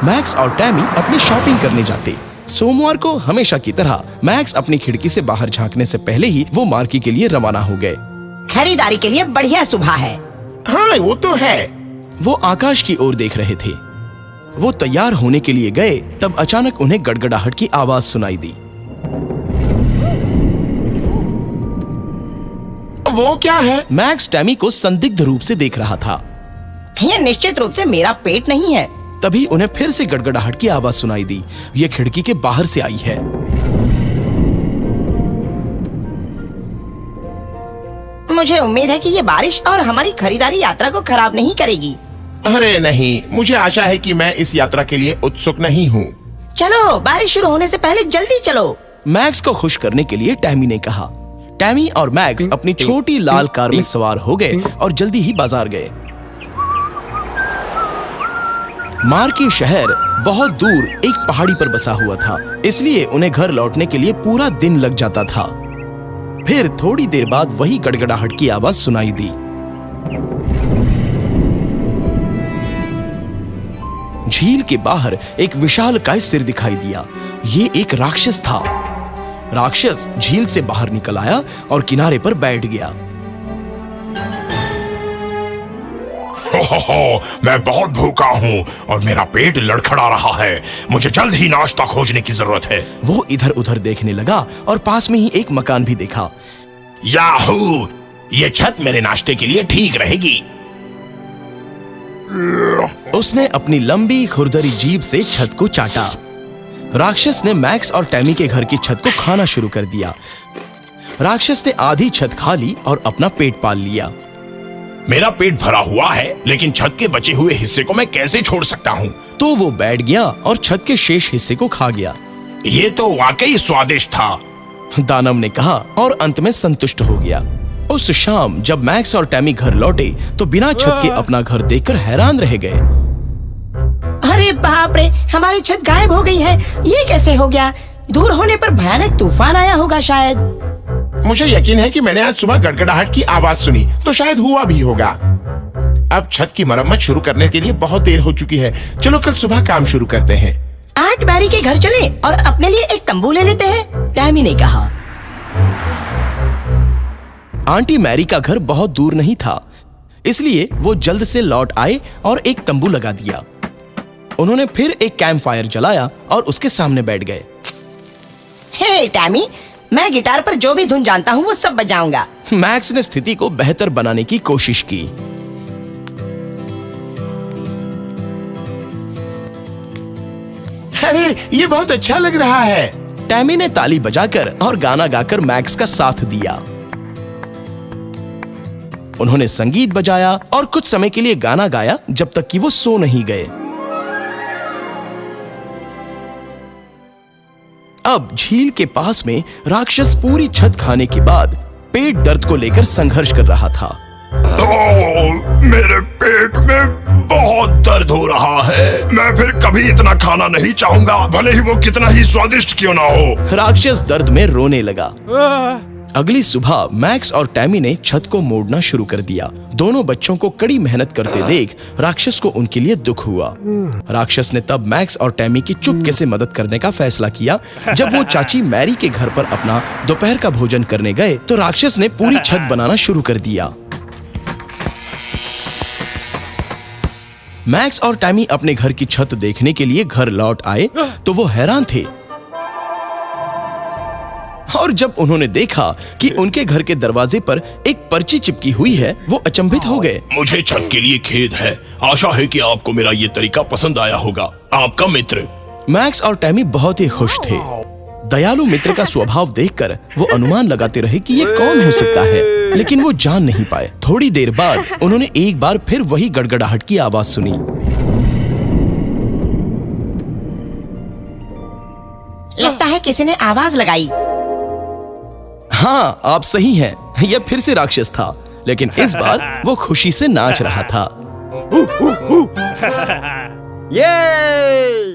Max और Tammy अपनी shopping करने जाते। सोमवार को हमेशा की तरह मैक्स अपनी खिड़की से बाहर झांकने से पहले ही वो मार्केट के लिए रवाना हो गए। खरीदारी के लिए बढ़िया सुबह है। हाँ वो तो है। वो आकाश की ओर देख रहे थे। वो तैयार होने के लिए गए, तब अचानक उन्हें गड़गड़ाहट की आवाज सुनाई दी। वो क्या है? मैक्स टैमी को संदिग्ध रूप से देख रहा था। ये निश्चित रूप से मेरा पेट नहीं है। तभी उन्हें फिर से गड़गड़ाहट की आवाज सुनाई दी। ये खिड़की के बाहर से आई है। मुझे उम्मीद है कि ये बारिश और हमारी खरीदारी यात्रा को खराब नहीं करेगी। अरे नहीं, मुझे आशा है कि मैं इस यात्रा के लिए उत्सुक नहीं हूँ। चलो, बारिश शुरू होने से पहले जल्दी चलो। मैक्स को खुश करने के लिए टैमी ने कहा। टैमी और मैक्स अपनी छोटी लाल कार में सवार हो गए और जल्दी ही बाजार गए। मार्की शहर बहुत दूर एक पहाड़ी पर बसा हुआ था, इसलिए उन्हें घर लौटने के लिए पूरा दिन लग जाता था। फिर थोड़ी देर बाद वही गड़गड़ाहट की आवाज सुनाई दी। झील के बाहर एक विशालकाय सिर दिखाई दिया। ये एक राक्षस था। राक्षस झील से बाहर निकल आया और किनारे पर बैठ गया। मैं बहुत भूखा हूँ और मेरा पेट लड़खड़ा रहा है। मुझे जल्द ही नाश्ता खोजने की जरूरत है। वो इधर उधर देखने लगा और पास में ही एक मकान भी देखा। याहू! ये छत मेरे नाश्ते के लिए ठीक रहेगी। उसने अपनी लंबी खुरदरी जीभ से छत को चाटा। राक्षस ने मैक्स और टैमी के घर की छत को खाना शुरू कर दिया। राक्षस ने आधी छत खा ली और अपना पेट पाल लिया। मेरा पेट भरा हुआ है, लेकिन छत के बचे हुए हिस्से को मैं कैसे छोड़ सकता हूँ? तो वो बैठ गया और छत के शेष हिस्से को खा गया। ये तो वाकई स्वादिष्ट था, दानव ने कहा और अंत में संतुष्ट हो गया। उस शाम जब मैक्स और टैमी घर लौटे तो बिना छत के अपना घर देखकर हैरान रह गए। अरे बाप रे, हमारी छत गायब हो गई है। ये कैसे हो गया? दूर होने पर भयानक तूफान आया होगा शायद। मुझे यकीन है कि मैंने आज सुबह गड़गड़ाहट की आवाज सुनी, तो शायद हुआ भी होगा। अब छत की मरम्मत शुरू करने के लिए बहुत देर हो चुकी है। चलो कल सुबह काम शुरू करते हैं। आंट मैरी के घर चलें और अपने लिए एक तंबू ले लेते हैं, टैमी ने कहा। आंटी मैरी का घर बहुत दूर नहीं था, इसलिए वो जल्द से लौट आए और एक तंबू लगा दिया। उन्होंने फिर एक कैंप फायर जलाया और उसके सामने बैठ गए। हे टैमी, मैं गिटार पर जो भी धुन जानता हूँ वो सब बजाऊंगा। मैक्स ने स्थिति को बेहतर बनाने की कोशिश की। अरे ये बहुत अच्छा लग रहा है। टैमी ने ताली बजाकर और गाना गाकर मैक्स का साथ दिया। उन्होंने संगीत बजाया और कुछ समय के लिए गाना गाया जब तक कि वो सो नहीं गए। अब झील के पास में राक्षस पूरी छत खाने के बाद पेट दर्द को लेकर संघर्ष कर रहा था। मेरे पेट में बहुत दर्द हो रहा है। मैं फिर कभी इतना खाना नहीं चाहूंगा, भले ही वो कितना ही स्वादिष्ट क्यों ना हो। राक्षस दर्द में रोने लगा। अगली सुबह मैक्स और टैमी ने छत को मोड़ना शुरू कर दिया। दोनों बच्चों को कड़ी मेहनत करते देख राक्षस को उनके लिए दुख हुआ। राक्षस ने तब मैक्स और टैमी की चुपके से मदद करने का फैसला किया। जब वो चाची मैरी के घर पर अपना दोपहर का भोजन करने गए तो राक्षस ने पूरी छत बनाना शुरू कर दिया। मैक्स और टैमी अपने घर की छत देखने के लिए घर लौट आए तो वो हैरान थे। और जब उन्होंने देखा कि उनके घर के दरवाजे पर एक पर्ची चिपकी हुई है, वो अचंभित हो गए। मुझे छत के लिए खेद है। आशा है कि आपको मेरा ये तरीका पसंद आया होगा। आपका मित्र। मैक्स और टैमी बहुत ही खुश थे। दयालु मित्र का स्वभाव देखकर वो अनुमान लगाते रहे कि ये कौन हो सकता है, लेकिन वो जान नहीं पाए। थोड़ी देर बाद उन्होंने एक बार फिर वही गड़गड़ाहट की आवाज सुनी। लगता है किसी ने आवाज लगाई। हाँ, आप सही हैं। यह फिर से राक्षस था, लेकिन इस बार वो खुशी से नाच रहा था। ये